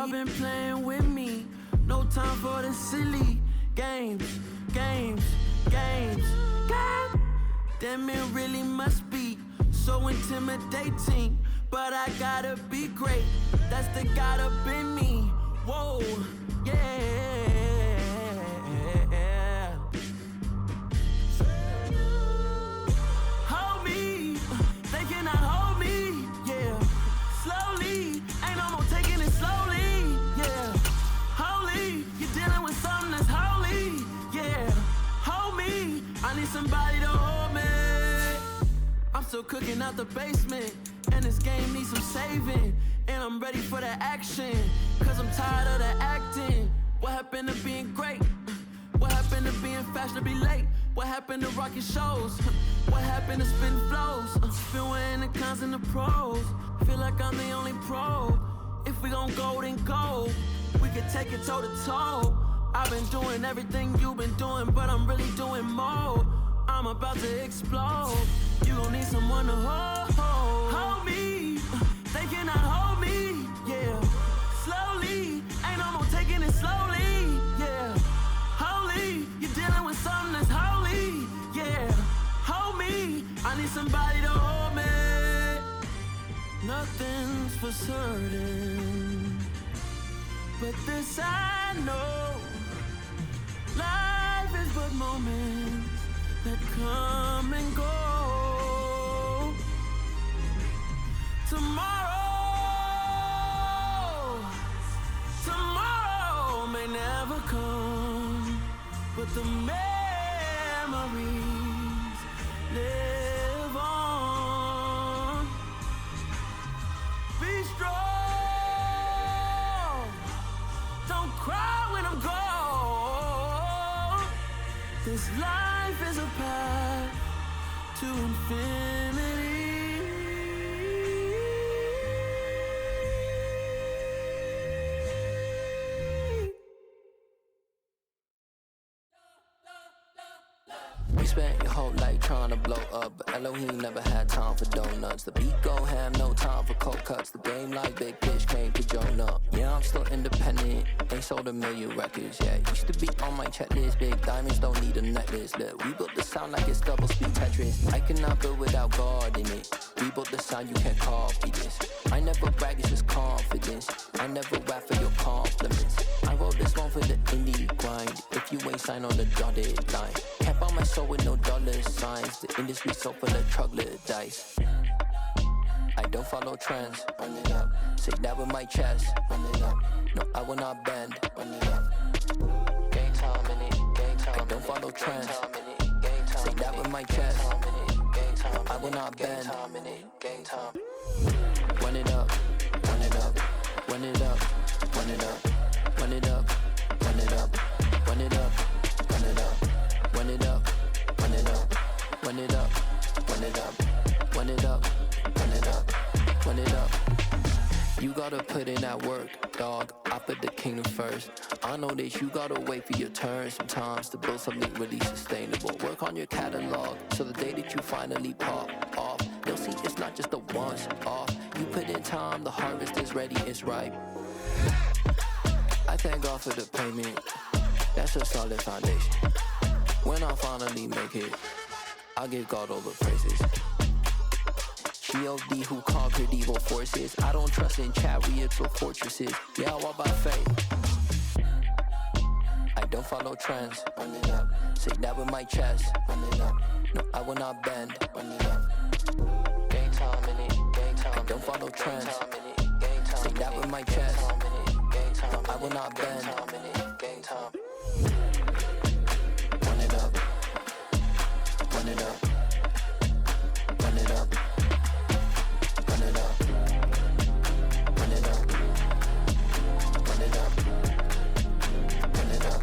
y'all been playing with me. No time for the silly games. God damn, it really must be so intimidating. But I gotta be great, that's the God up in me. Whoa, yeah. Hold me, they cannot hold me, yeah. Slowly, ain't no more taking it slowly, yeah. Holy, you're dealing with something that's holy, yeah. Hold me, I need somebody to hold me. I'm still cooking out the basement, and this game needs some saving. And I'm ready for the action, cause I'm tired of the acting. What happened to being great? What happened to being fashionably late? What happened to rocking shows? What happened to spitting flows? Been weighing the cons and the pros. Feel like I'm the only pro. If we gon' go, then go. We could take it toe to toe. I've been doing everything you've been doing, but I'm really doing more. I'm about to explode. You gon' need someone to hold me. They cannot hold me, yeah. Slowly, ain't no more taking it slowly, yeah. Holy, you're dealing with something that's holy, yeah. Hold me, I need somebody to hold me. Nothing's for certain, but this I know. Life is but moments that come and go. Tomorrow may never come, but the memories live on. Be strong, don't cry when I'm gone. This life is a path to infinity. We spent your whole life trying to blow up, but Elohim never had time for donuts. The beat go ham, no time for cold cuts. The game like Big Fish came to Jonah. Yeah, I'm still independent, ain't sold a million records yet. Used to be on my checklist, big diamonds don't need a necklace. Look, we built the sound like it's double speed Tetris. I cannot build without God in it. We built the sound, you can't copy this. I never brag, it's just confidence. I never rap for your compliments. I wrote this one for the indie grind. If you ain't signed on the dotted line, can't buy my soul with no dollar signs. The industry so full of troglodytes. I don't follow trends. Run it up. Say that with my chest. Run it up. No, I will not bend. Run it up. Game time in it. Game time. I don't follow trends. Say that with my chest. I will not bend. Game time. Run it up. Run it up. Run it up. Run it up. Run it up. Run it up. Run it up. Run it up. Run it up. Run it up. Run it up. Run it up. Run it up. Run it up. Run it up. You gotta put in that work, dog. I put the kingdom first. I know that you gotta wait for your turn sometimes to build something really sustainable. Work on your catalog, so the day that you finally pop off, they'll see it's not just a once off. You put in time, the harvest is ready, it's ripe. I thank God for the payment, that's a solid foundation. When I finally make it, I give God all the praises. G.O.D. who conquered evil forces. I don't trust in chariots or fortresses. Yeah, I walk by faith. I don't follow trends. Run it up. Say that with my chest. Run it up. No, I will not bend. Run it up. Game time in it. Game time. I don't follow trends. Say that with my chest. No, I will not bend. Game time. Run it up. Run it up. Run it up. Run it up. Run it up. Run it up. Run it up.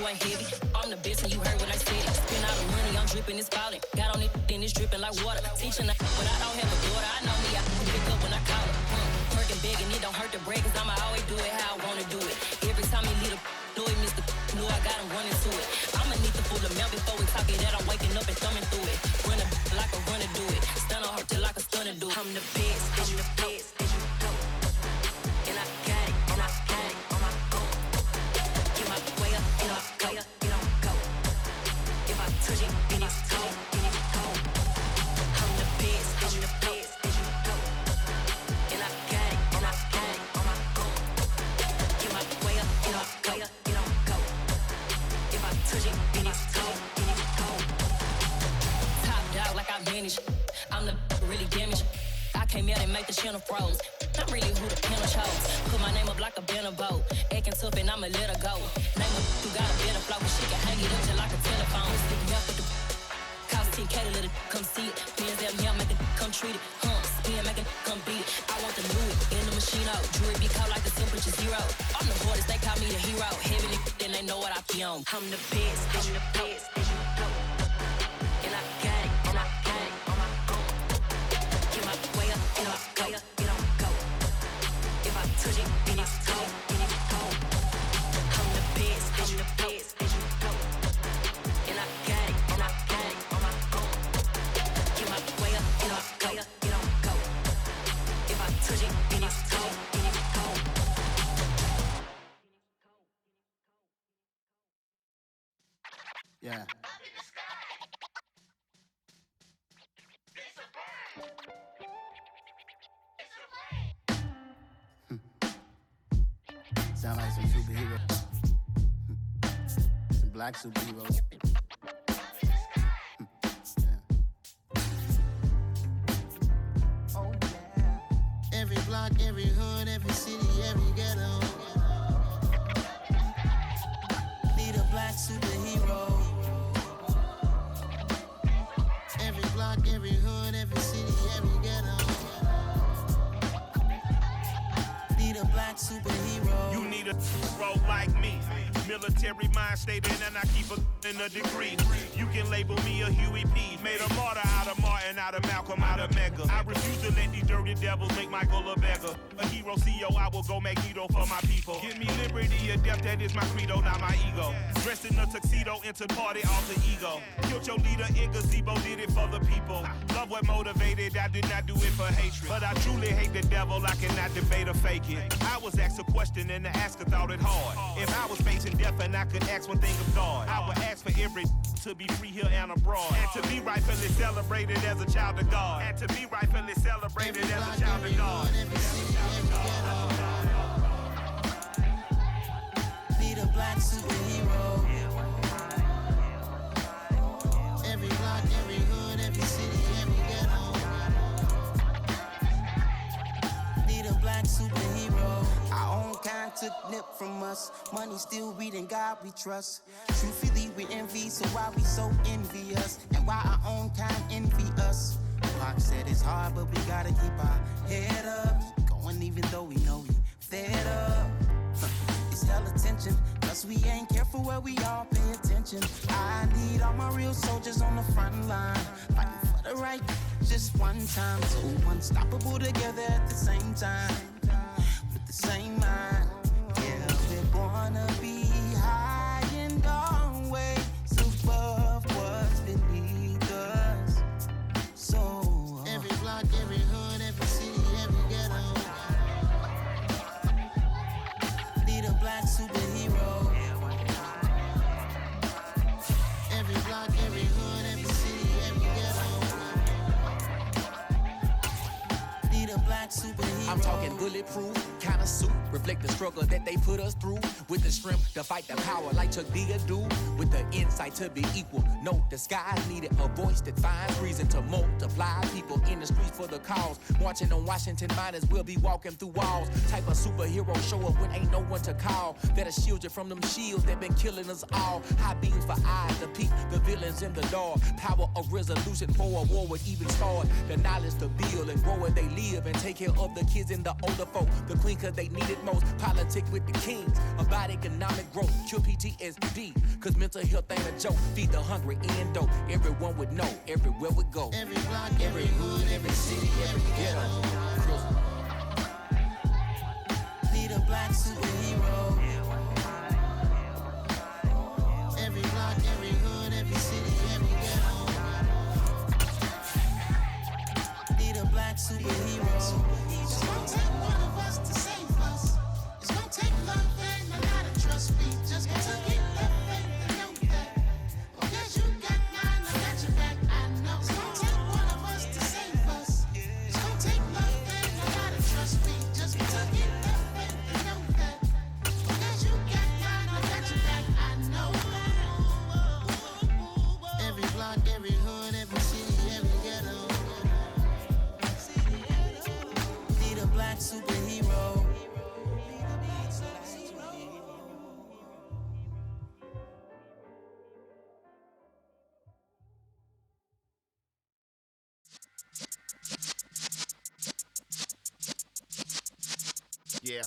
who ain't heavy. I'm the best and you heard what I said. Spend all the money, I'm dripping, it's falling. Got on it, then it's dripping like water. Teaching but I don't have a daughter. I know me, I can pick up when I call her. Working big and it don't hurt to break, cause I'ma always do it how I wanna do it. Every time he lead a know it, Mr. Know I got him running to it. I'ma need the full amount before we talk it that I'm waking up and thumbing through it. Run a like a runner do it. Stun on her till like a stunner do it. I'm the best, I'm the best, as you go. And I got it, and I got it on my own. Get my way up, and I go, it don't go. If I touch it, then it's cold, then it's cold. I'm the best, as you go. And I got it, and I got it on my own. Get my way up, and I go, it don't go. If I touch it, then it's cold, then it's cold. Top dog like I manage. I'm the really damaged. I came out and make the channel froze. I'm really who the panel chose. Put my name up like a banner boat. Acting tough and I'ma let her go. Name her who got a better flow, but she can hang it up just like a telephone. Sticking up with the cost 10K to let it come see it. Bands that me, I make it come treat it. Spin, make it come beat it. I want the Louis in the machine out. Jewelry be caught like the temperature zero. I'm the hardest, they call me the hero. Heavy then they know what I be on. I'm the best, I'm the best, as you go. And I got it, and I got it on my own. Get my way up, and I go, it don't go. If I touch it, then it's cold, then it's cold. I'm the best, I'm the best, as you go. And I got it, and I got it on my own. Get my way up, and I go, it don't go. If I touch it, then it's cold, then it's cold. Yeah. Sound like some superheroes. Some black superheroes. Oh yeah. Every block, every hood, every city, every ghetto. Need a black superhero. Every block, every hood, every city, every ghetto. Need a black superhero. You need a hero like me. Military mind stated, and I keep in a degree. You can label me a Huey P. Made a martyr out of Martin, out of Malcolm, out of Mega. I refuse to let these dirty devils make Michael a beggar. A hero CEO, I will go Magneto for my people. Give me liberty or death, that is my credo, not my ego. Dressed in a tuxedo, into party, alter ego. Killed your leader in gazebo, did it for the people. Love what motivated, I did not do it for hatred. But I truly hate the devil, I cannot debate or fake it. I was asked a question and the asker thought it hard. If I was facing death and I could ask one thing of God, I would ask for every to be free here and abroad. And to be rightfully celebrated as a child of God. And to be rightfully celebrated as a child of God. Need a black superhero. Every block, every hood, every city, every ghetto. Need a black superhero. Our own kind took nip from us. Money still reading God we trust. Truthfully we envy, so why we so envious? And why our own kind envy us? Pac said it's hard, but we gotta keep our head up. Going even though we know we fed up. It's hella tension, cause we ain't careful where we all pay attention. I need all my real soldiers on the front line, fighting for the right just one time. So unstoppable together at the same time, with the same mind. Yeah, we're gonna be high and always above what's beneath us. So every block, every hood, every city, every ghetto. Need a black superhero. Every block, every hood, every city, every ghetto. Need a black superhero. I'm talking bulletproof, kind of suit, reflect the struggle that they put us through. With the strength to fight the power like Chuck D do. With the insight to be equal. Note the skies needed a voice that finds reason to multiply. People in the streets for the cause. Marching on Washington, might as well be walking through walls. Type of superhero show up when ain't no one to call. That'll shield you from them shields that been killing us all. High beams for eyes to peek the villains in the dark. Power of resolution for a war would even start. The knowledge to build and grow where they live and take care of the kids and the older folk. The queen clean cause they need it most. Politic with the kings about economic growth. Cure PTSD cause mental health ain't a joke. Feed the hungry and dope. Everyone would know everywhere we go. Every block, every hood, every city, every ghetto. Need a black superhero. Every block, every hood, every city, every ghetto. Need a black superhero. It's gonna take one of us to save us. It's gonna take love and a lot of trust. We just got to get that faith and know that. Because you got mine, I got your back. I know. It's gonna take one of us to save us. It's gonna take love and a lot of trust. We just got to get that faith and know that. Because you got mine, I got your back. I know. Every block, every hood, every city, every ghetto. Need a black superhero. Yeah.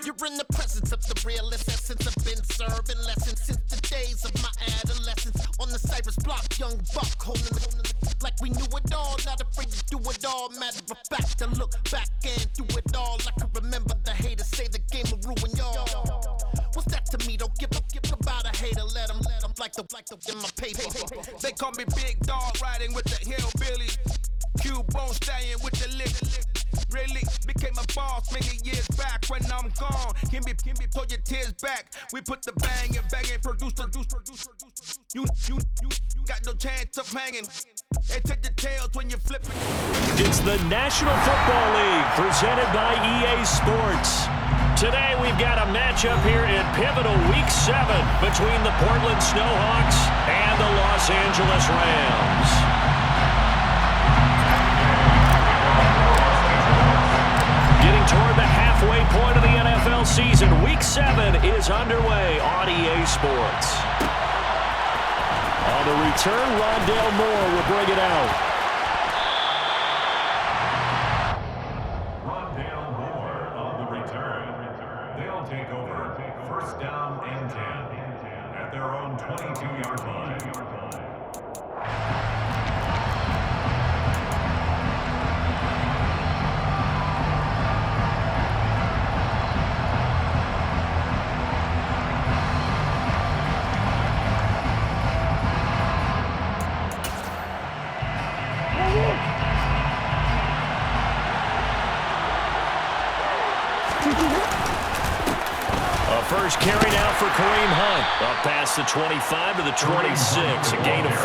You're in the presence of the realest essence. I've been serving lessons since the days of my adolescence. On the Cypress block, young buck holding it like we knew it all. Not afraid to do it all. Matter of fact, I look back and do it all. I can remember the haters say the game will ruin y'all. What's that to me? Don't give about a hater. Let them like the in my paper. They call me Big Dog, riding with the hillbilly. Cubone staying with the lick. Really became a boss many years back. When I'm gone, can be pull your tears back. We put the bang and produce. You got no chance of hanging. They take the tails when you flip it. It's the National Football League presented by EA Sports. Today we've got a matchup here in pivotal Week 7 between the Portland Snowhawks and the Los Angeles Rams. Getting toward the halfway point of the NFL season, Week 7 is underway on EA Sports. On the return, Rondale Moore will bring it out. Rondale Moore on the return. They'll take over first down and 10 at their own 22-yard line. First carry now for Kareem Hunt. Up past the 25 to the 26, a gain of 5.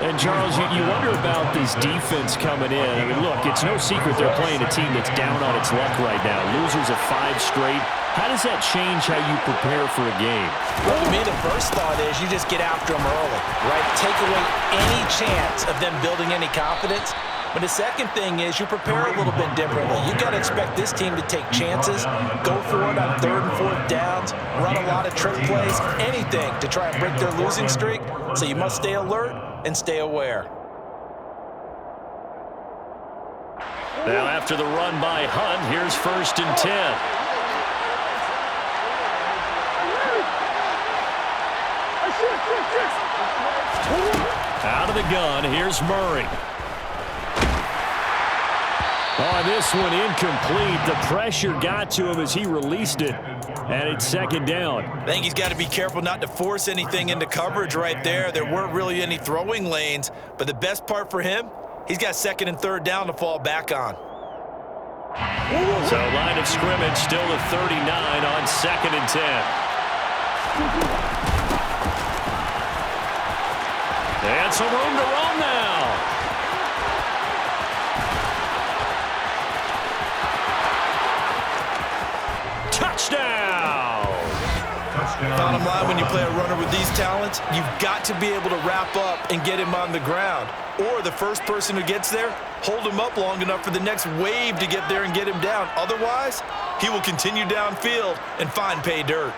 And, Charles, you wonder about this defense coming in. I mean, look, it's no secret they're playing a team that's down on its luck right now. Losers of 5 straight. How does that change how you prepare for a game? Well, to me, the first thought is you just get after them early, right? Take away any chance of them building any confidence. But the second thing is you prepare a little bit differently. You got to expect this team to take chances, go for it on 3rd and 4th downs, run a lot of trick plays, anything to try and break their losing streak. So you must stay alert and stay aware. Now after the run by Hunt, here's 1st and 10. Out of the gun, here's Murray. Oh, this one incomplete. The pressure got to him as he released it, and it's 2nd down. I think he's got to be careful not to force anything into coverage right there. There weren't really any throwing lanes, but the best part for him, he's got 2nd and 3rd down to fall back on. So line of scrimmage still at 39 on 2nd and 10. And some room to roam now. Touchdown! Bottom line, when you play a runner with these talents, you've got to be able to wrap up and get him on the ground. Or the first person who gets there, hold him up long enough for the next wave to get there and get him down. Otherwise, he will continue downfield and find pay dirt.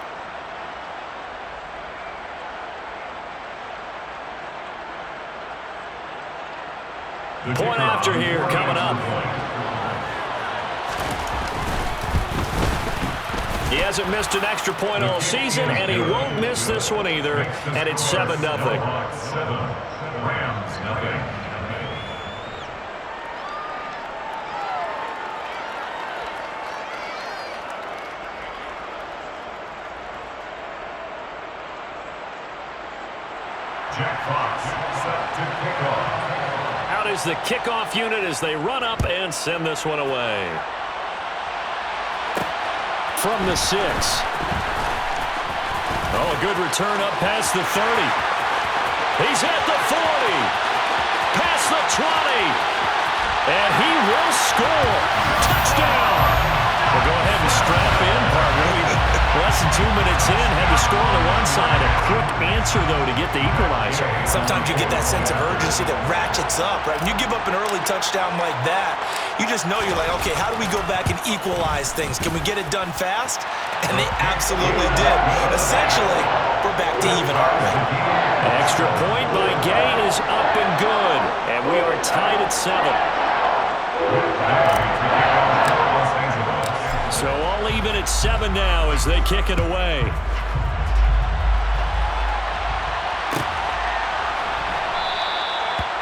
Point after here coming up. He hasn't missed an extra point all season, and he won't miss this one either, and it's 7-0. Snowhawks 7, Rams 0. Jack Fox set to kick off. Out is the kickoff unit as they run up and send this one away. From the 6. Oh, a good return up past the 30. He's at the 40. Past the 20. And he will score. Touchdown. We'll go ahead and strap in, partner. Less than 2 minutes in, had to score on the one side. A quick answer, though, to get the equalizer. Sometimes you get that sense of urgency that ratchets up, right? When you give up an early touchdown like that, you just know you're like, okay, how do we go back and equalize things? Can we get it done fast? And they absolutely did. Essentially, we're back to even, aren't we? Extra point by Gay is up and good. And we are tied at 7. So all even at 7 now as they kick it away.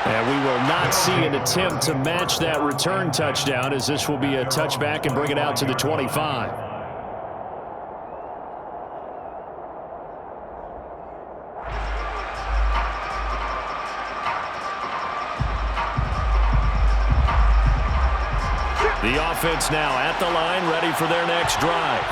And we will not see an attempt to match that return touchdown, as this will be a touchback and bring it out to the 25. The offense now at the line, ready for their next drive.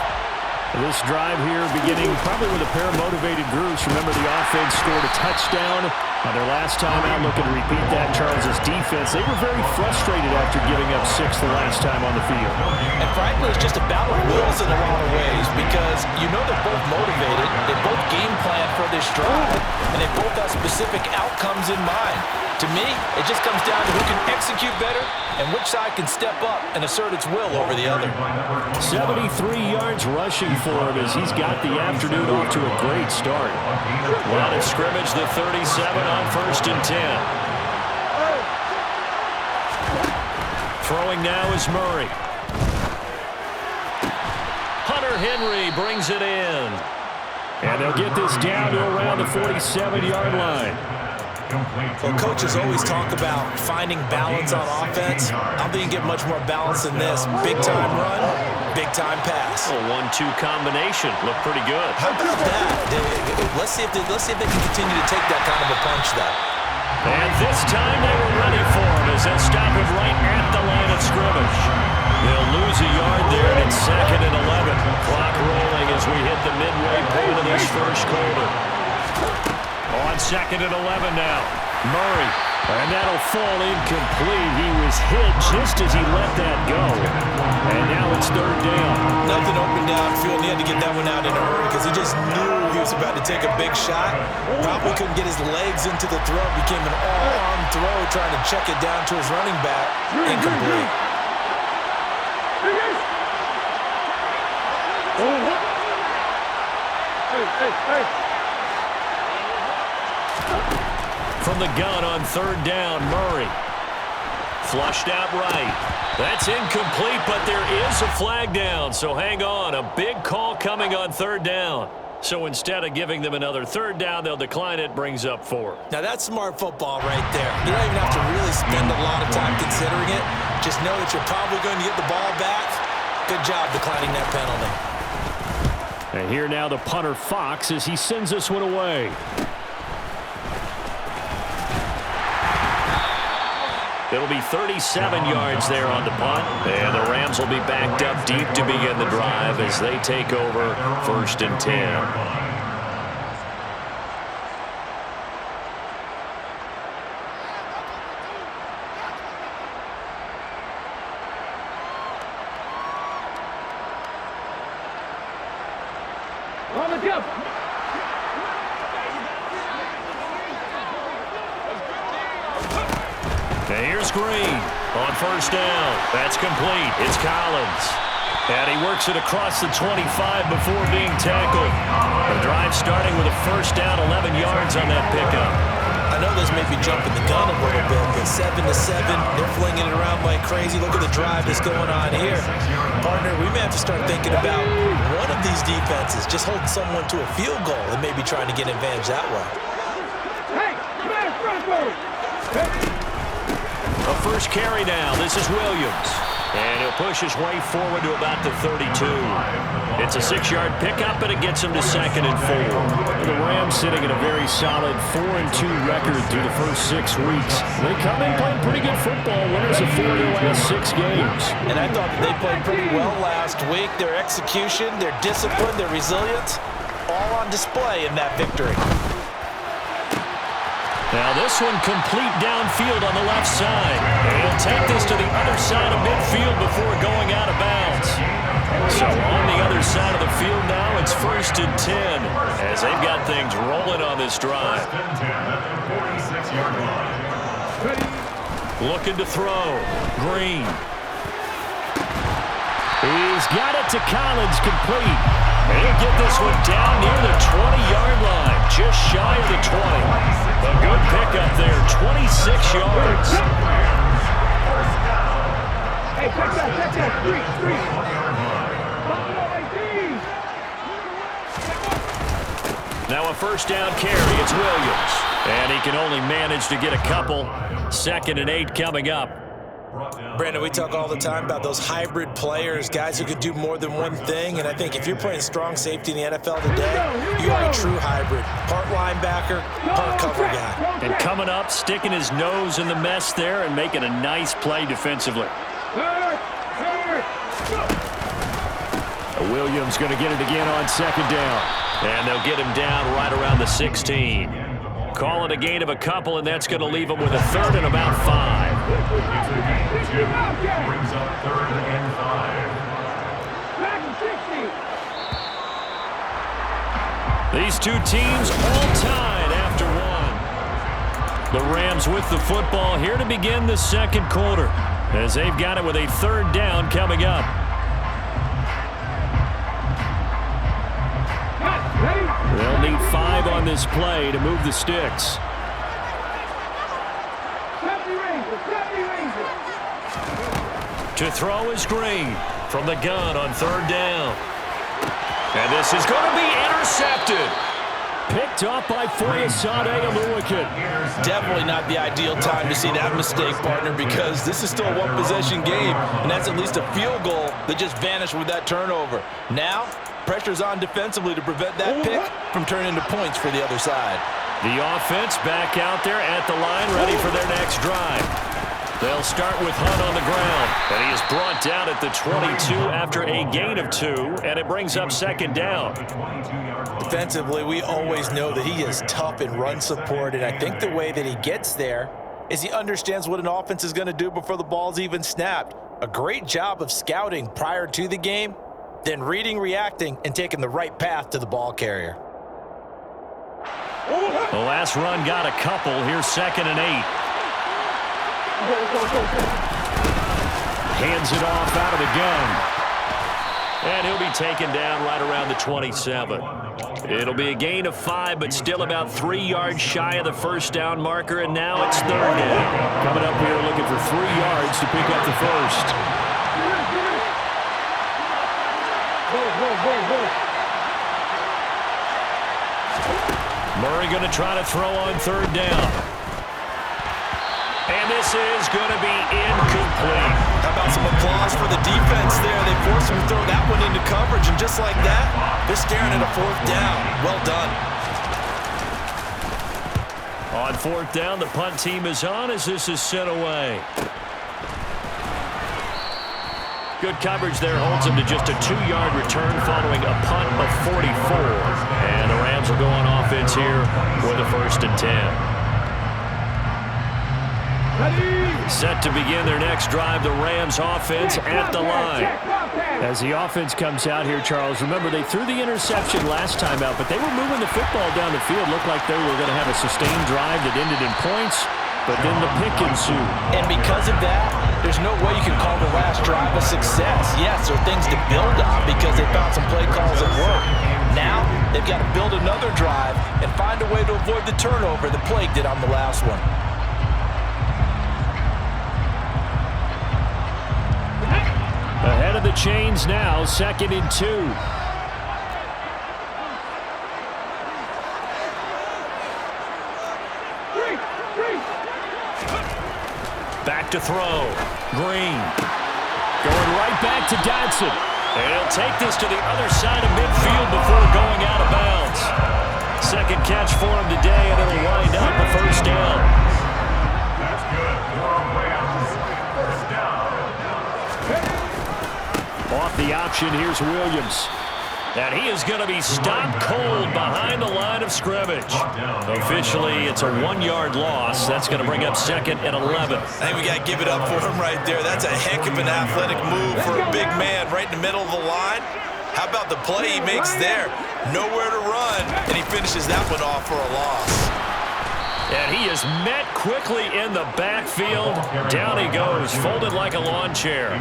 This drive here beginning probably with a pair of motivated groups. Remember, the offense scored a touchdown on their last time out. Looking to repeat that. Charles's defense, they were very frustrated after giving up 6 the last time on the field. And frankly, it's just a battle of wills in a lot of ways, because you know they're both motivated, they both game plan for this drive, and they both have specific outcomes in mind. To me, it just comes down to who can execute better and which side can step up and assert its will over the other. 73 yards rushing for him as he's got the afternoon off to a great start. Line of scrimmage, the 37 on 1st and 10. Throwing now is Murray. Hunter Henry brings it in. And they'll get this down to around the 47-yard line. Well, coaches always talk about finding balance on offense. I don't think you get much more balance than this. Big-time run, big-time pass. A 1-2 combination. Looked pretty good. How about that? Let's see if they can continue to take that kind of a punch, though. And this time they were ready for him as they'll stop him right at the line of scrimmage. They'll lose a yard there, and it's 2nd and 11. Clock rolling as we hit the midway point of this first quarter. On 2nd and 11 now. Murray. And that'll fall incomplete. He was hit just as he let that go. And now it's 3rd down. Nothing open downfield. He had to get that one out in a hurry because he just knew he was about to take a big shot. Probably couldn't get his legs into the throw. Became an all-arm throw trying to check it down to his running back. Incomplete. Hey. From the gun on 3rd down, Murray. Flushed out right. That's incomplete, but there is a flag down, so hang on. A big call coming on 3rd down. So instead of giving them another 3rd down, they'll decline it, brings up 4. Now that's smart football right there. You don't even have to really spend a lot of time considering it. Just know that you're probably going to get the ball back. Good job declining that penalty. And here now the punter, Fox, as he sends this one away. It'll be 37 yards there on the punt, and the Rams will be backed up deep to begin the drive as they take over 1st and 10. And here's Green on 1st down. That's complete. It's Collins. And he works it across the 25 before being tackled. The drive starting with a 1st down, 11 yards on that pickup. I know this may be jumping the gun a little bit, but 7-7, they're flinging it around like crazy. Look at the drive that's going on here. Partner, we may have to start thinking about one of these defenses just holding someone to a field goal and maybe trying to get an advantage that way. A first carry now. This is Williams. And he'll push his way forward to about the 32. It's a 6-yard pickup, and it gets him to 2nd and 4. The Rams sitting at a very solid 4-2 record through the first 6 weeks. They come in playing pretty good football, winners of 4 of their last 6 games. And I thought that they played pretty well last week. Their execution, their discipline, their resilience, all on display in that victory. Now this one complete downfield on the left side. And he'll take this to the other side of midfield before going out of bounds. So on the other side of the field now, it's 1st and 10 as they've got things rolling on this drive. Looking to throw. Green. He's got it to Collins, complete. And he'll get this one down near the 20-yard line, just shy of the 20. A good pickup there, 26 yards. Hey, check that, three. Now a first down carry, it's Williams. And he can only manage to get a couple. 2nd and 8 coming up. Brandon, we talk all the time about those hybrid players, guys who could do more than one thing, and I think if you're playing strong safety in the NFL today, you are a true hybrid. Part linebacker, part cover guy. And coming up, sticking his nose in the mess there and making a nice play defensively. Williams going to get it again on 2nd down. And they'll get him down right around the 16. Call it a gain of a couple, and that's going to leave him with a 3rd and about 5. Brings up 3rd and 5. These two teams all tied after one. The Rams with the football here to begin the 2nd quarter as they've got it with a 3rd down coming up. They'll need 5 on this play to move the sticks. To throw is Green from the gun on 3rd down. And this is going to be intercepted. Picked up by Foyesade Oluwakin. Definitely not the ideal time to see that mistake, partner, because this is still a one-possession game, and that's at least a field goal that just vanished with that turnover. Now, pressure's on defensively to prevent that pick from turning into points for the other side. The offense back out there at the line, ready for their next drive. They'll start with Hunt on the ground, and he is brought down at the 22 after a gain of 2, and it brings up 2nd down. Defensively, we always know that he is tough in run support, and I think the way that he gets there is he understands what an offense is going to do before the ball's even snapped. A great job of scouting prior to the game, then reading, reacting, and taking the right path to the ball carrier. The last run got a couple. Here's 2nd and 8. Hands it off out of the gun. And he'll be taken down right around the 27. It'll be a gain of 5, but still about 3 yards shy of the 1st down marker, and now it's 3rd down. Coming up here looking for 3 yards to pick up the 1st. Murray going to try to throw on 3rd down. And this is going to be incomplete. How about some applause for the defense there? They forced him to throw that one into coverage, and just like that, they're staring at a 4th down. Well done. On 4th down, the punt team is on as this is sent away. Good coverage there holds him to just a 2-yard return following a punt of 44. And the Rams will go on offense here with a 1st and 10. Set to begin their next drive, the Rams offense at the line. As the offense comes out here, Charles, remember they threw the interception last time out, but they were moving the football down the field. Looked like they were going to have a sustained drive that ended in points, but then the pick ensued. And because of that, there's no way you can call the last drive a success. Yes, there are things to build on because they found some play calls that work. Now, they've got to build another drive and find a way to avoid the turnover that plagued it on the last one. Ahead of the chains now, 2nd and 2. Back to throw. Green. Going right back to Dodson. And he'll take this to the other side of midfield before going out of bounds. Second catch for him today, and it'll wind up a first down. That's good. First down. Off the option, here's Williams. And he is going to be stopped cold behind the line of scrimmage. Officially, it's a 1-yard loss. That's going to bring up 2nd and 11. I think we got to give it up for him right there. That's a heck of an athletic move for a big man right in the middle of the line. How about the play he makes there? Nowhere to run, and he finishes that one off for a loss. And he is met quickly in the backfield. Down he goes, folded like a lawn chair.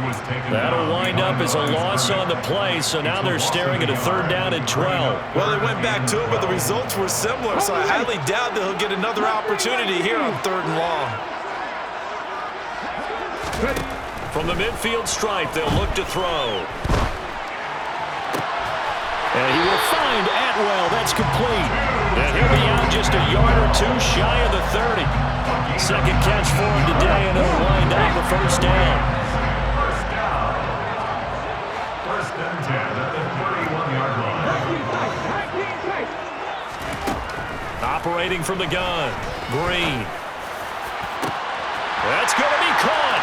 That'll wind up as a loss on the play, so now they're staring at a 3rd down and 12. Well, they went back to him, but the results were similar, so I highly doubt that he'll get another opportunity here on 3rd and long. From the midfield stripe, they'll look to throw. And he will find Atwell. That's complete. And he'll be out just a yard or 2 shy of the 30. Second catch for him today, and it'll wind up a first down. First and 10 at the 31-yard line. Operating from the gun. Green. That's going to be caught.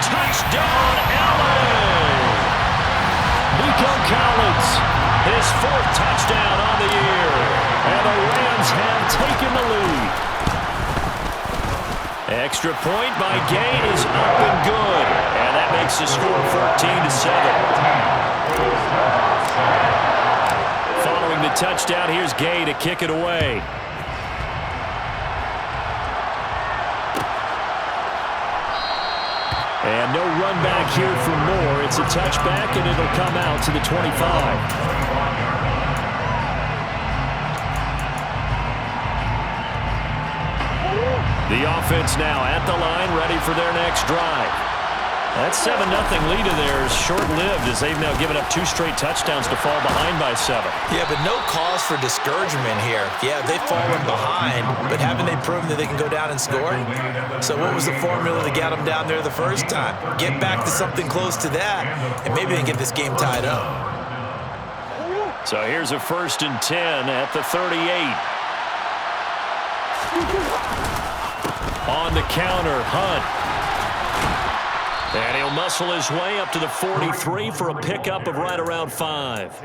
Touchdown, Allen! Nico Collins. His 4th touchdown on the year. And the Rams have taken the lead. Extra point by Gay is up and good. And that makes the score 14-7. Following the touchdown, here's Gay to kick it away. And no run back here for Moore. It's a touchback, and it'll come out to the 25. The offense now at the line, ready for their next drive. That 7-0 lead of theirs short-lived as they've now given up 2 straight touchdowns to fall behind by 7. Yeah, but no cause for discouragement here. Yeah, they've fallen behind, but haven't they proven that they can go down and score? So what was the formula to get them down there the first time? Get back to something close to that, and maybe they can get this game tied up. So here's a 1st and 10 at the 38. On the counter, Hunt. And he'll muscle his way up to the 43 for a pickup of right around 5.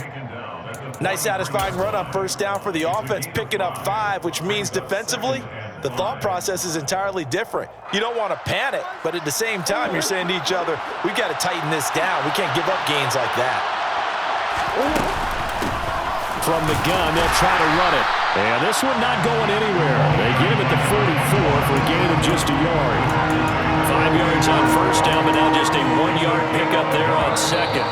Nice satisfying run on 1st down for the offense, picking up 5, which means defensively, the thought process is entirely different. You don't want to panic, but at the same time, you're saying to each other, we've got to tighten this down. We can't give up gains like that. From the gun, they'll try to run it. And this one not going anywhere. They get him at the 44 for a gain of just a yard. 5 yards on 1st down, but now just a 1-yard pickup there on 2nd.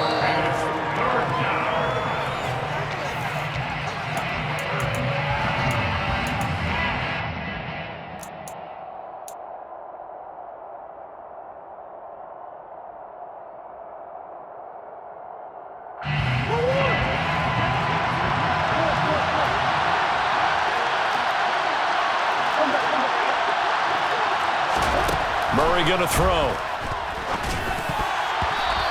Murray going to throw.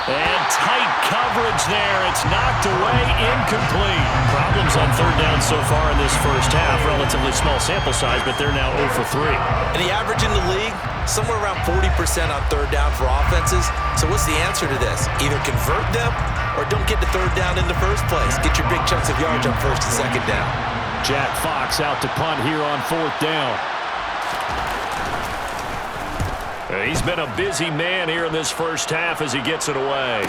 And tight coverage there. It's knocked away, incomplete. Problems on 3rd down so far in this first half. Relatively small sample size, but they're now 0 for 3. And the average in the league, somewhere around 40% on 3rd down for offenses. So what's the answer to this? Either convert them or don't get to 3rd down in the first place. Get your big chunks of yards on 1st and 2nd down. Jack Fox out to punt here on 4th down. He's been a busy man here in this first half as he gets it away.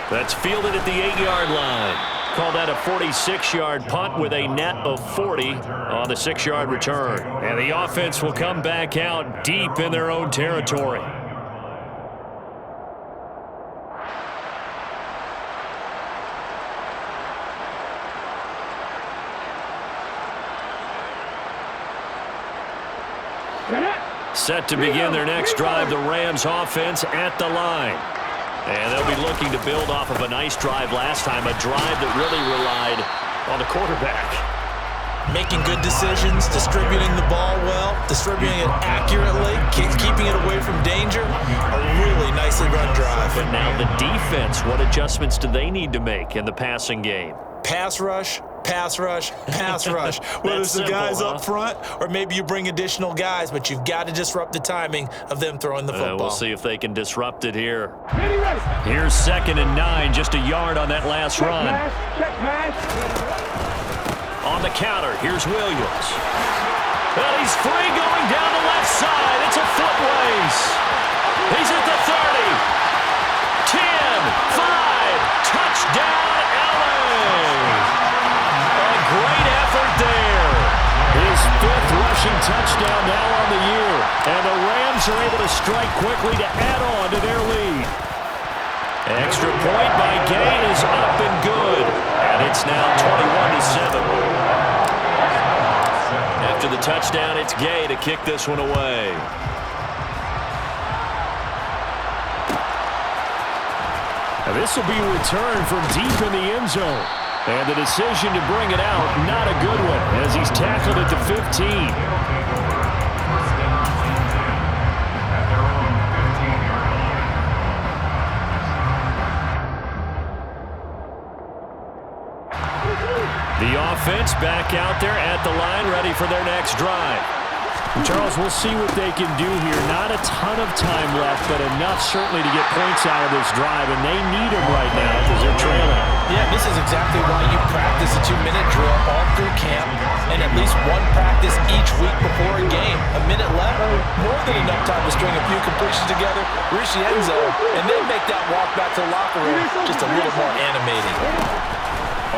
That's fielded at the 8-yard line. Call that a 46-yard punt with a net of 40 on the 6-yard return. And the offense will come back out deep in their own territory. Set to begin their next drive, the Rams offense at the line. And they'll be looking to build off of a nice drive last time, a drive that really relied on the quarterback. Making good decisions, distributing the ball well, distributing it accurately, keeping it away from danger. A really nicely run drive. But now the defense, what adjustments do they need to make in the passing game? Pass rush, pass rush, pass rush. Whether it's the guys up front or maybe you bring additional guys, but you've got to disrupt the timing of them throwing the football. We'll see if they can disrupt it here. Here's 2nd and 9, just a yard on that last run. On the counter, here's Williams. Well, he's free going down the left side. It's a foot race. He's at the 30. 10, 5, touchdown, LA. A great effort there. His 5th rushing touchdown now on the year. And the Rams are able to strike quickly to add on to their lead. Extra point by Gay is up and good. And it's now 21-7. After the touchdown, it's Gay to kick this one away. Now this will be a return from deep in the end zone. And the decision to bring it out, not a good one, as he's tackled at the 15. The offense back out there at the line, ready for their next drive. Charles, we'll see what they can do here. Not a ton of time left, but enough certainly to get points out of this drive, and they need them right now because they're trailing. Yeah, this is exactly why you practice a 2-minute drill all through camp and at least one practice each week before a game. A minute left, more than enough time to string a few completions together, reach the end zone, and then make that walk back to the locker room just a little more animated.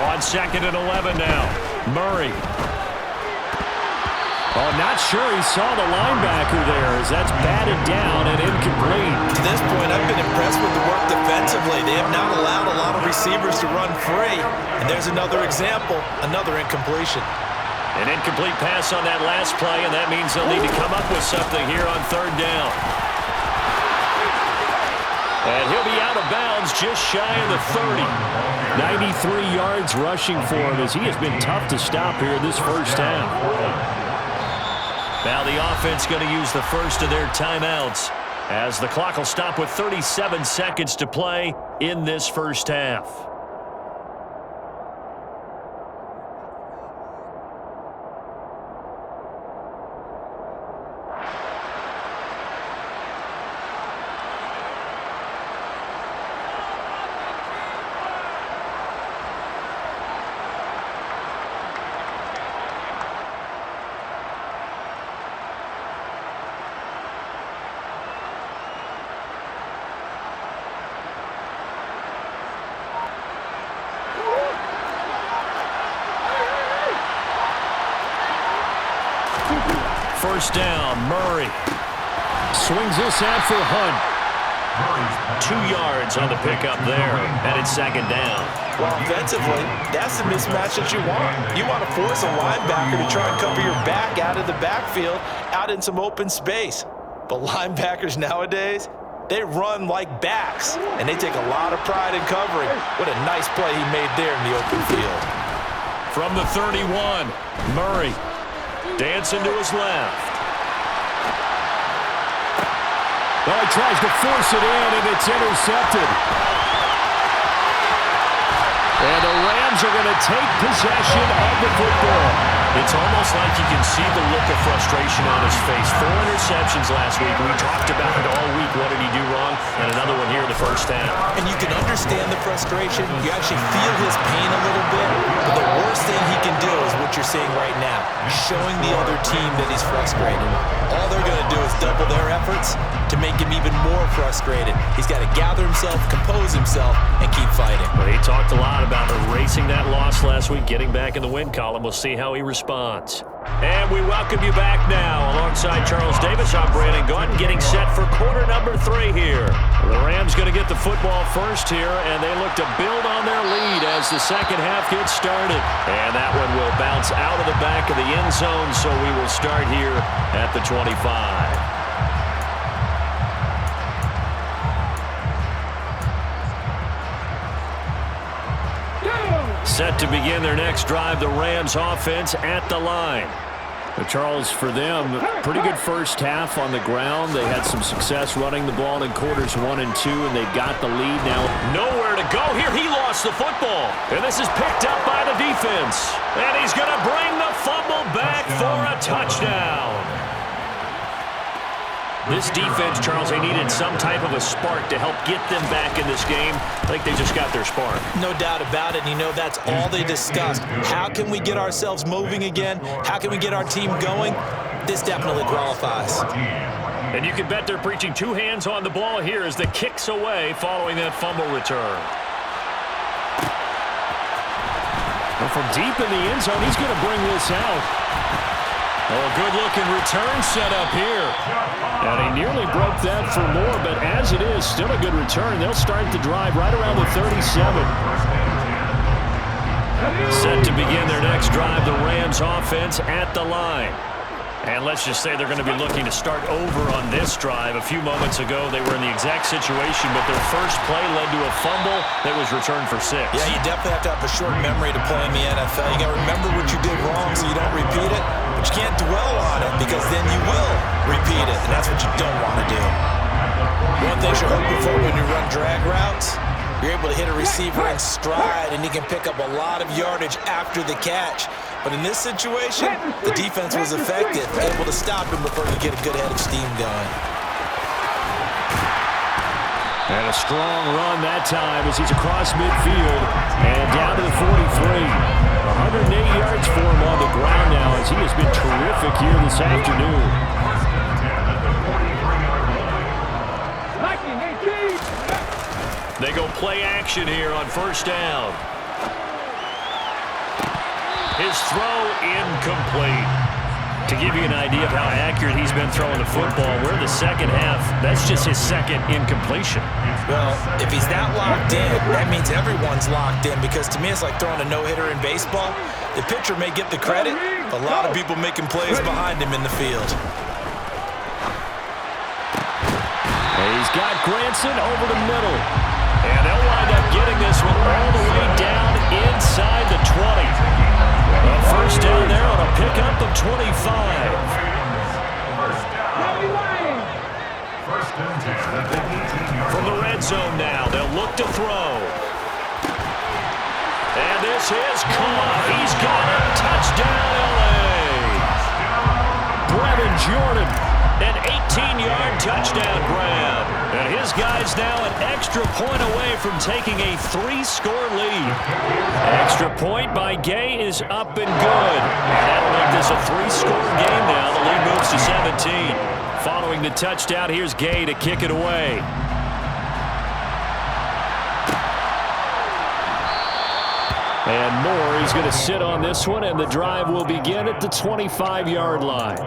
On 2nd and 11 now, Murray. Oh, not sure he saw the linebacker there as that's batted down and incomplete. To this point, I've been impressed with the work defensively. They have not allowed a lot of receivers to run free. And there's another example, another incompletion. An incomplete pass on that last play, and that means they'll need to come up with something here on 3rd down. And he'll be out of bounds just shy of the 30. 93 yards rushing for him as he has been tough to stop here this first half. Now the offense going to use the first of their timeouts as the clock will stop with 37 seconds to play in this first half. First down, Murray. Swings this out for Hunt. 2 yards on the pickup there, and it's 2nd down. Well, offensively, that's the mismatch that you want. You want to force a linebacker to try and cover your back out of the backfield, out in some open space. But linebackers nowadays, they run like backs, and they take a lot of pride in covering. What a nice play he made there in the open field. From the 31, Murray dancing to his left. Well, he tries to force it in, and it's intercepted. And the Rams are going to take possession of the football. It's almost like you can see the look of frustration on his face. 4 interceptions last week. We talked about it all week. What did he do wrong? And another one here in the first half. And you can understand the frustration. You actually feel his pain a little bit. But the worst thing he can do is what you're seeing right now. Showing the other team that he's frustrated. All they're going to do is double their efforts to make him even more frustrated. He's got to gather himself, compose himself, and keep fighting. Well, he talked a lot about erasing that loss last week, getting back in the win column. We'll see how he responds. And we welcome you back now. Alongside Charles Davis, I'm Brandon Gaudin, getting set for quarter number 3 here. The Rams going to get the football first here, and they look to build on their lead as the second half gets started. And that one will bounce out of the back of the end zone, so we will start here at the 25. Set to begin their next drive, the Rams offense at the line. But Charles, for them, pretty good first half on the ground. They had some success running the ball in quarters 1 and 2, and they've got the lead now. Nowhere to go here. He lost the football. And this is picked up by the defense. And he's going to bring the fumble back for a touchdown. This defense, Charles, they needed some type of a spark to help get them back in this game. I think they just got their spark. No doubt about it. And you know, that's all they discussed. How can we get ourselves moving again? How can we get our team going? This definitely qualifies. And you can bet they're preaching 2 hands on the ball here as the kick's away following that fumble return. And from deep in the end zone, he's going to bring this out. Oh, good-looking return set up here. And he nearly broke that for more, but as it is, still a good return. They'll start the drive right around the 37. Set to begin their next drive, the Rams offense at the line. And let's just say they're going to be looking to start over on this drive. A few moments ago, they were in the exact situation, but their first play led to a fumble that was returned for 6. Yeah, you definitely have to have a short memory to play in the NFL. You got to remember what you did wrong so you don't repeat it, but you can't dwell on it because then you will repeat it, and that's what you don't want to do. One thing you're hoping for when you run drag routes, you're able to hit a receiver in stride, and you can pick up a lot of yardage after the catch. But in this situation, the defense was effective, able to stop him before he get a good head of steam going. And a strong run that time as he's across midfield and down to the 43. 108 yards for him on the ground now as he has been terrific here this afternoon. They go play action here on first down. His throw incomplete. To give you an idea of how accurate he's been throwing the football, we're in the second half. That's just his second incompletion. Well, if he's that locked in, that means everyone's locked in because to me it's like throwing a no-hitter in baseball. The pitcher may get the credit, but a lot of people making plays behind him in the field. He's got Granson over the middle. And they'll wind up getting this one all the way down inside the 20. First down there on a pickup of 25. From the red zone now, they'll look to throw. And this is caught. He's got a touchdown, L.A. Brevin Jordan, an 18-yard touchdown grab. And his guy's now an extra point away from taking a 3-score lead. Extra point by Gay is up and good. And that'll make this a 3-score game now. The lead moves to 17. Following the touchdown, here's Gay to kick it away. And Moore is going to sit on this one, and the drive will begin at the 25-yard line.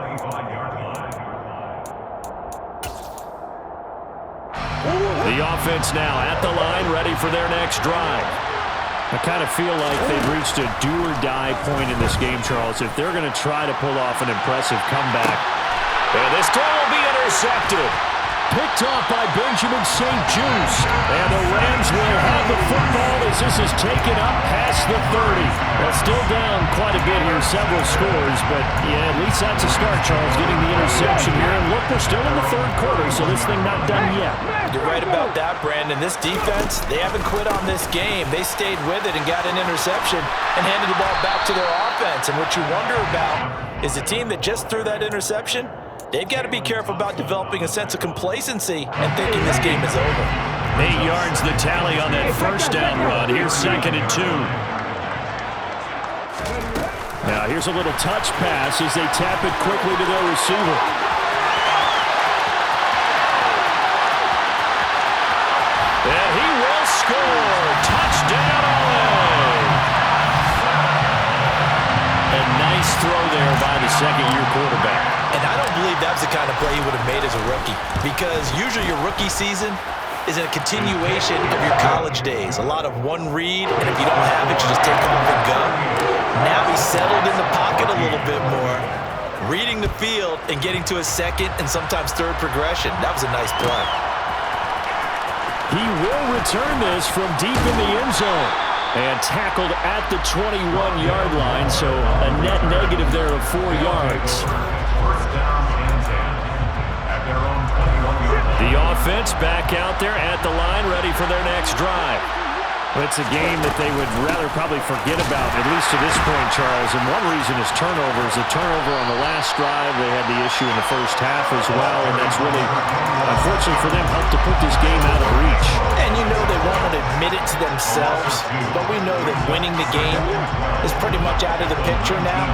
The offense now at the line, ready for their next drive. I kind of feel like they've reached a do-or-die point in this game, Charles, if they're going to try to pull off an impressive comeback. And this throw will be intercepted. Picked off by Benjamin St. Juste. And the Rams will have the football as this is taken up past the 30. Well, still down quite a bit here, several scores, but yeah, at least that's a start, Charles, getting the interception here. And look, we're still in the third quarter, so this thing not done yet. You're right about that, Brandon. This defense, they haven't quit on this game. They stayed with it and got an interception and handed the ball back to their offense. And what you wonder about is the team that just threw that interception, they've got to be careful about developing a sense of complacency and thinking this game is over. 8 yards the tally on that first down run. Here's 2nd and 2. Now here's a little touch pass as they tap it quickly to their receiver. And he will score. Touchdown, LA. A nice throw there by the second-year quarterback. And I don't believe that's the kind of play he would have made as a rookie, because usually your rookie season is a continuation of your college days. A lot of one read, and if you don't have it, you just take off and go. Now he's settled in the pocket a little bit more, reading the field and getting to his second and sometimes third progression. That was a nice play. He will return this from deep in the end zone. And tackled at the 21-yard line, so a net negative there of 4 yards. First down and 10 at their own 21-yard line. The offense back out there at the line, ready for their next drive. It's a game that they would rather probably forget about, at least to this point, Charles. And one reason is turnovers. A turnover on the last drive. They had the issue in the first half as well, and that's really, unfortunately for them, helped to put this game out of reach. And you know they won't admit it to themselves, but we know that winning the game is pretty much out of the picture now.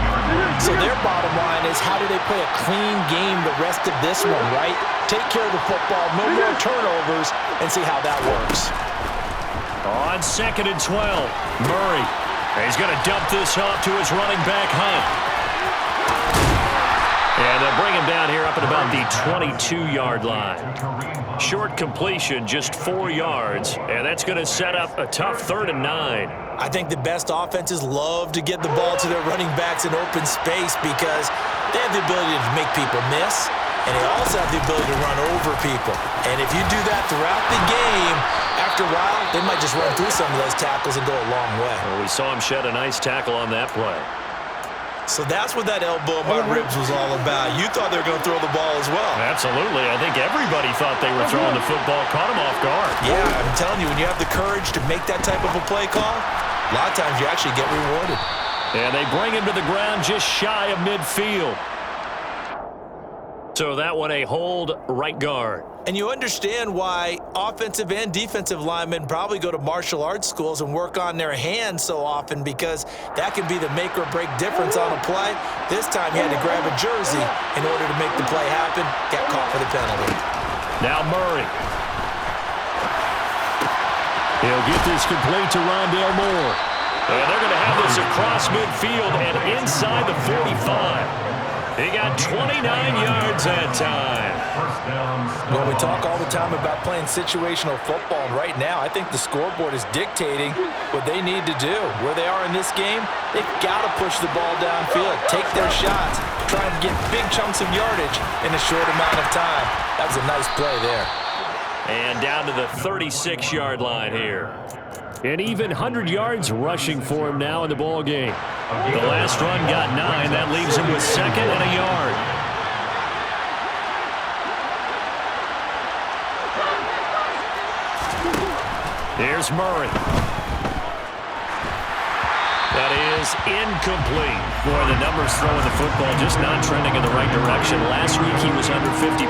So their bottom line is, how do they play a clean game the rest of this one, right? Take care of the football, no more turnovers, and see how that works. On 2nd and 12, Murray. He's going to dump this off to his running back, Hunt. And they'll bring him down here up at about the 22-yard line. Short completion, just 4 yards, and that's going to set up a tough 3rd and 9. I think the best offenses love to get the ball to their running backs in open space because they have the ability to make people miss, and they also have the ability to run over people. And if you do that throughout the game, after a while, they might just run through some of those tackles and go a long way. Well, we saw him shed a nice tackle on that play. So that's what that elbow in my ribs was all about. You thought they were going to throw the ball as well. Absolutely. I think everybody thought they were throwing the football, caught him off guard. Yeah, I'm telling you, when you have the courage to make that type of a play call, a lot of times you actually get rewarded. And they bring him to the ground just shy of midfield. So that one a hold right guard. And you understand why offensive and defensive linemen probably go to martial arts schools and work on their hands so often, because that can be the make or break difference on a play. This time he had to grab a jersey in order to make the play happen. Got caught for the penalty. Now Murray. He'll get this complete to Rondale Moore. And they're going to have this across midfield and inside the 45. He got 29 yards that time. Well, we talk all the time about playing situational football, and right now I think the scoreboard is dictating what they need to do. Where they are in this game, they've got to push the ball downfield, take their shots, try and get big chunks of yardage in a short amount of time. That was a nice play there. And down to the 36-yard line here. An even 100 yards rushing for him now in the ball game. The last run got 9. That leaves him with 2nd and a yard. Here's Murray. That is incomplete. Boy, the numbers throwing the football just not trending in the right direction. Last week he was under 50%.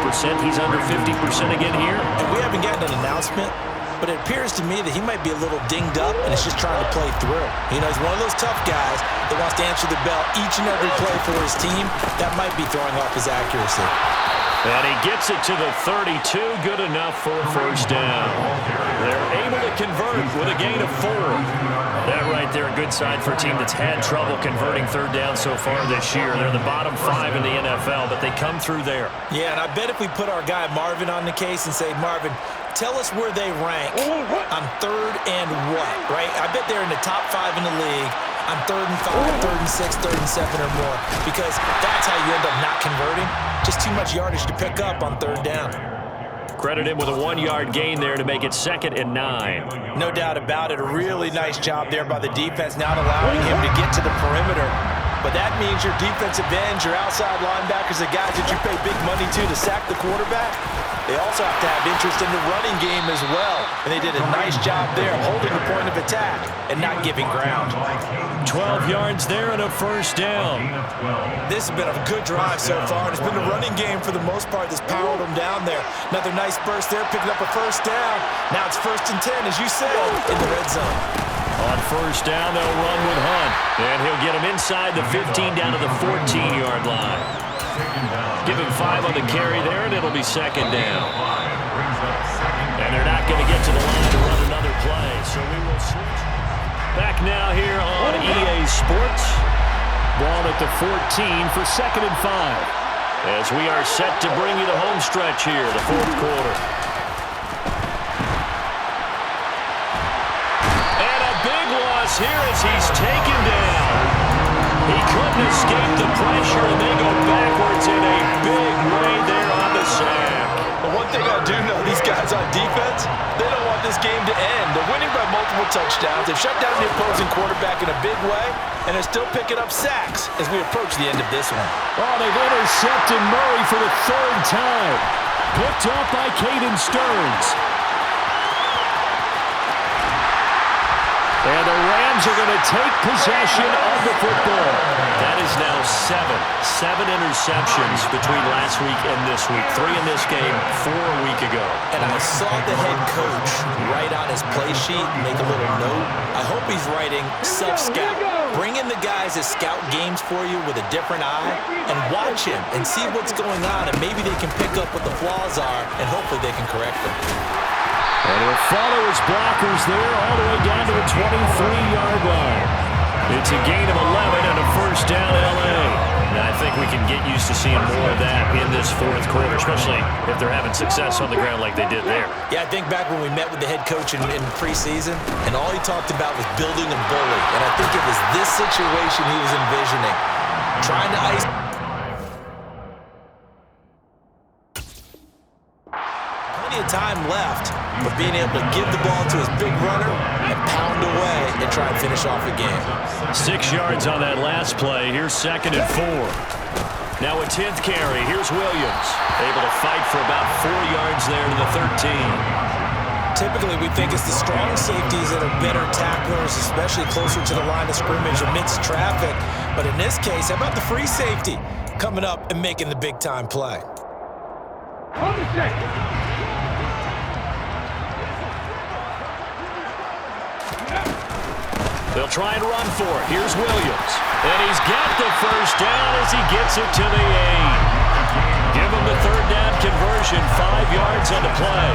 He's under 50% again here. And we haven't gotten an announcement, but it appears to me that he might be a little dinged up and is just trying to play through. You know, he's one of those tough guys that wants to answer the bell each and every play for his team. That might be throwing off his accuracy. And he gets it to the 32. Good enough for a first down. They're able to convert with a gain of 4. That right there, a good sign for a team that's had trouble converting third down so far this year. They're the bottom 5 in the NFL, but they come through there. Yeah, and I bet if we put our guy Marvin on the case and say, Marvin, tell us where they rank on 3rd and what, right? I bet they're in the top 5 in the league on 3rd and 5, 3rd and 6, 3rd and 7 or more, because that's how you end up not converting. Just too much yardage to pick up on 3rd down. Credit him with a 1-yard gain there to make it 2nd and 9. No doubt about it. A really nice job there by the defense, not allowing him to get to the perimeter. But that means your defensive ends, your outside linebackers, the guys that you pay big money to sack the quarterback, they also have to have interest in the running game as well. And they did a nice job there holding the point of attack and not giving ground. 12 yards there and a first down. This has been a good drive so far. And it's been the running game for the most part that's powered them down there. Another nice burst there, picking up a first down. Now it's 1st and 10, as you said, in the red zone. On first down, they'll run with Hunt. And he'll get him inside the 15 down to the 14-yard line. Give him 5 on the carry there, and it'll be 2nd down. And they're not going to get to the line to run another play, so we will switch. Back now here on EA Sports. ball at the 14 for 2nd and 5. As we are set to bring you the home stretch here, the fourth quarter. And a big loss here as he's taken down. He couldn't escape the pressure, and they go backwards in a big way there on the sack. But one thing I do know, these guys on defense, they don't want this game to end. They're winning by multiple touchdowns. They've shut down the opposing quarterback in a big way, and they're still picking up sacks as we approach the end of this one. Oh, they've intercepted Murray for the 3rd time. Picked up by Caden Stearns. And the Rams are going to take possession of the football. That is now 7 interceptions between last week and this week. 3 in this game, 4 a week ago. And I saw the head coach write on his play sheet, make a little note. I hope he's writing self-scout. Bring in the guys that scout games for you with a different eye and watch him and see what's going on, and maybe they can pick up what the flaws are, and hopefully they can correct them. And he'll follow his blockers there all the way down to the 23-yard line. It's a gain of 11 and a first down, L.A. And I think we can get used to seeing more of that in this fourth quarter, especially if they're having success on the ground like they did there. Yeah, I think back when we met with the head coach in preseason, and all he talked about was building a bully. And I think it was this situation he was envisioning. Trying to ice... Plenty of time left, but being able to give the ball to his big runner and pound away and try and finish off a game. 6 yards on that last play. Here's 2nd and 4. Now a 10th carry. Here's Williams. Able to fight for about 4 yards there to the 13. Typically, we think it's the strong safeties that are better tacklers, especially closer to the line of scrimmage amidst traffic. But in this case, how about the free safety coming up and making the big-time play? On the check. They'll try and run for it. Here's Williams. And he's got the first down as he gets it to the 8. Give him the 3rd down conversion. 5 yards on the play.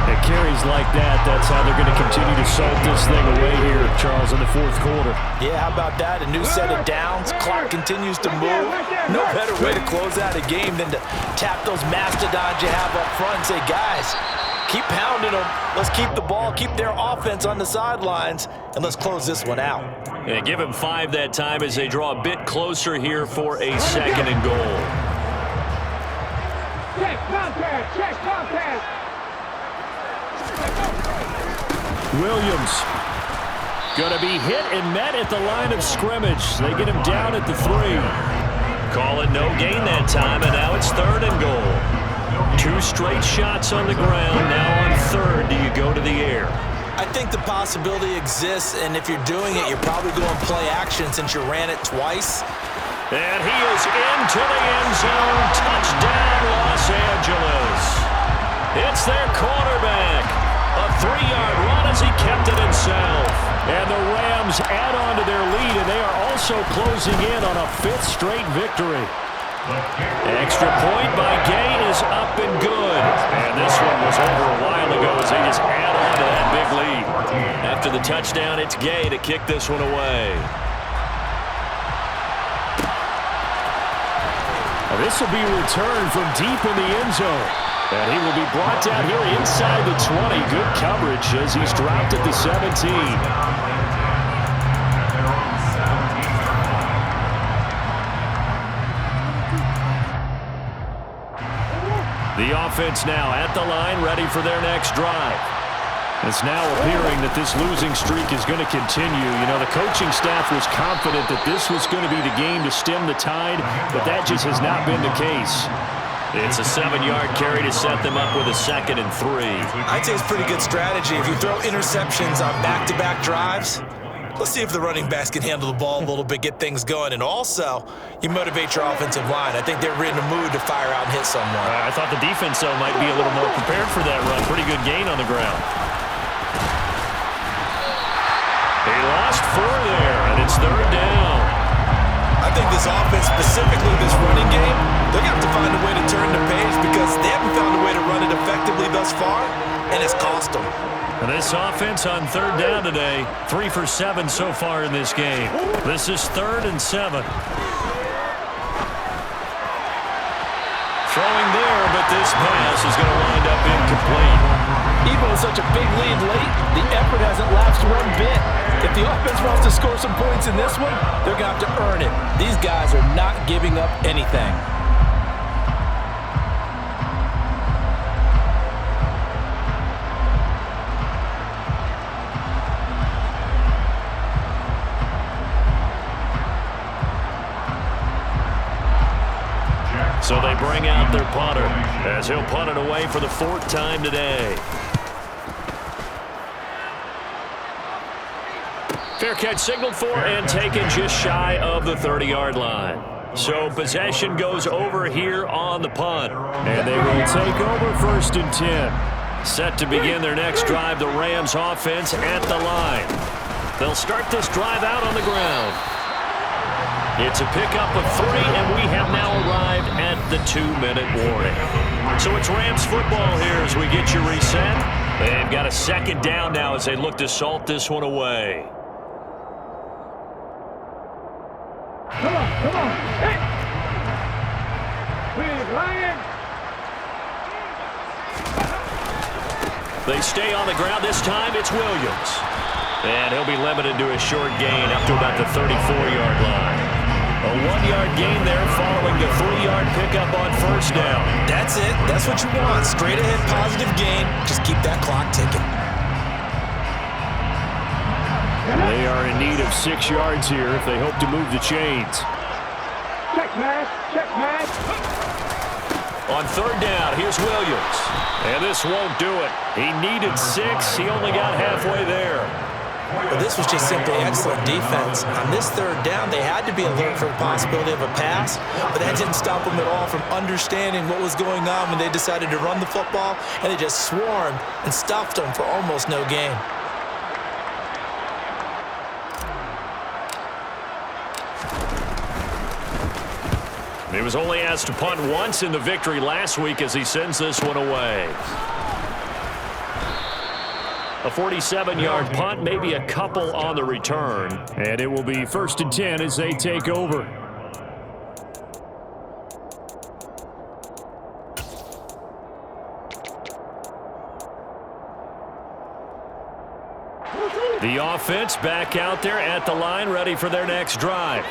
It carries like that. That's how they're going to continue to salt this thing away here, Charles, in the fourth quarter. Yeah, how about that? A new set of downs. Clock continues to move. No better way to close out a game than to tap those mastodons you have up front and say, guys, keep pounding them. Let's keep the ball, keep their offense on the sidelines, and let's close this one out. And give him 5 that time as they draw a bit closer here for a 2nd and goal. Check contact, check contact. Williams going to be hit and met at the line of scrimmage. They get him down at the 3. Call it no gain that time, and now it's 3rd and goal. 2 straight shots on the ground. Now on 3rd, do you go to the air? I think the possibility exists, and if you're doing it, you're probably going play action since you ran it twice. And he is into the end zone. Touchdown, Los Angeles. It's their quarterback. A 3-yard run as he kept it himself. And the Rams add on to their lead, and they are also closing in on a 5th straight victory. Extra point by Gay is up and good. And this one was over a while ago as they just add on to that big lead. After the touchdown, it's Gay to kick this one away. This will be returned from deep in the end zone. And he will be brought down here inside the 20. Good coverage as he's dropped at the 17. The offense now at the line, ready for their next drive. It's now appearing that this losing streak is going to continue. You know, the coaching staff was confident that this was going to be the game to stem the tide, but that just has not been the case. It's a 7-yard carry to set them up with a 2nd and 3. I'd say it's pretty good strategy. If you throw interceptions on back-to-back drives, let's see if the running backs can handle the ball a little bit, get things going, and also you motivate your offensive line. I think they're in a mood to fire out and hit someone. I thought the defense, though, might be a little more prepared for that run. Pretty good gain on the ground. He lost 4 there, and it's 3rd down. I think this offense, specifically this running game, They're going to have to find a way to turn the page because they haven't found a way to run it effectively thus far, and it's cost them. And this offense on 3rd down today, 3 for 7 so far in this game. This is 3rd and 7. Throwing there, but this pass is going to wind up incomplete. Even with such a big lead late, the effort hasn't lapsed one bit. If the offense wants to score some points in this one, they're going to have to earn it. These guys are not giving up anything. So they bring out their punter as he'll punt it away for the 4th time today. Fair catch signaled for and taken just shy of the 30-yard line. So possession goes over here on the punt. And they will take over 1st and 10. Set to begin their next drive, the Rams offense at the line. They'll start this drive out on the ground. It's a pickup of 3, and we have now arrived at the 2-minute warning. So it's Rams football here as we get you reset. They've got a 2nd down now as they look to salt this one away. Come on. Hey! Please, Lion! They stay on the ground. This time it's Williams. And he'll be limited to a short gain up to about the 34-yard line. A 1-yard gain there following the 3-yard pickup on 1st down. That's it. That's what you want. Straight ahead positive gain. Just keep that clock ticking. They are in need of 6 yards here if they hope to move the chains. Check pass. On 3rd down, here's Williams. And this won't do it. He needed 6. He only got halfway there. Well, this was just simply excellent defense. On this 3rd down, they had to be alert for the possibility of a pass, but that didn't stop them at all from understanding what was going on when they decided to run the football, and they just swarmed and stuffed them for almost no gain. He was only asked to punt once in the victory last week as he sends this one away. A 47-yard punt, maybe a couple on the return. And it will be 1st and 10 as they take over. The offense back out there at the line, ready for their next drive.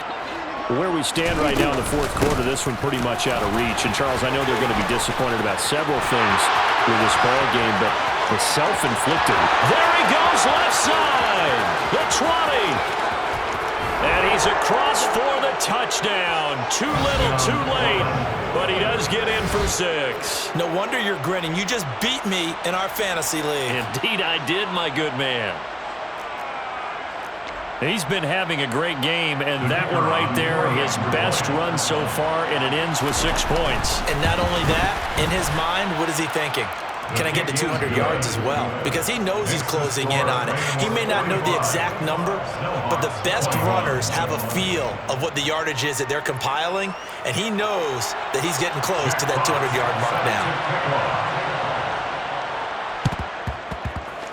Where we stand right now in the 4th quarter, this one pretty much out of reach. And, Charles, I know they're going to be disappointed about several things with this ball game, but the self-inflicted. There he goes, left side. The 20. And he's across for the touchdown. Too little, too late. But he does get in for 6. No wonder you're grinning. You just beat me in our fantasy league. Indeed I did, my good man. He's been having a great game, and that one right there, his best run so far, and it ends with 6 points. And not only that, in his mind, what is he thinking? Can I get to 200 yards as well? Because he knows he's closing in on it. He may not know the exact number, but the best runners have a feel of what the yardage is that they're compiling, and he knows that he's getting close to that 200-yard mark now.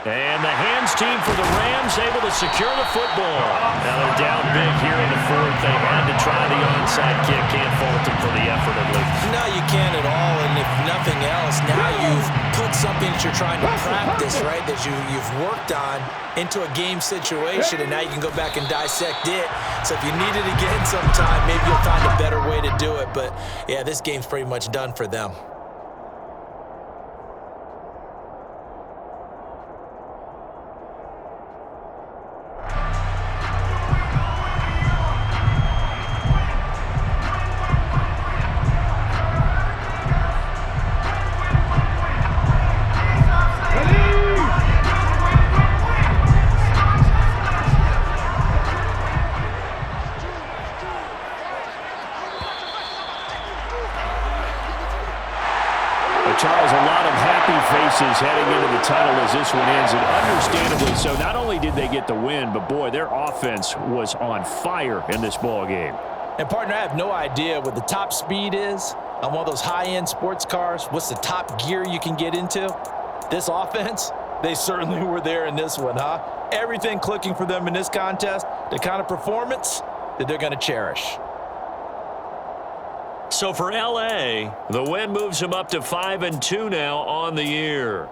And the hands team for the Rams able to secure the football. Now they're down big here in the 4th. They had to try the onside kick. Can't fault them for the effort at least. No, you can't at all. And if nothing else, now you've put something that you're trying to practice, right, that you've worked on into a game situation, and now you can go back and dissect it. So if you need it again sometime, maybe you'll find a better way to do it. But, yeah, this game's pretty much done for them. Charles, a lot of happy faces heading into the tunnel as this one ends, and understandably so. Not only did they get the win, but, boy, their offense was on fire in this ball game. And, partner, I have no idea what the top speed is on one of those high-end sports cars, what's the top gear you can get into? This offense, they certainly were there in this one, huh? Everything clicking for them in this contest, the kind of performance that they're going to cherish. So for LA, the win moves them up to 5-2 now on the year.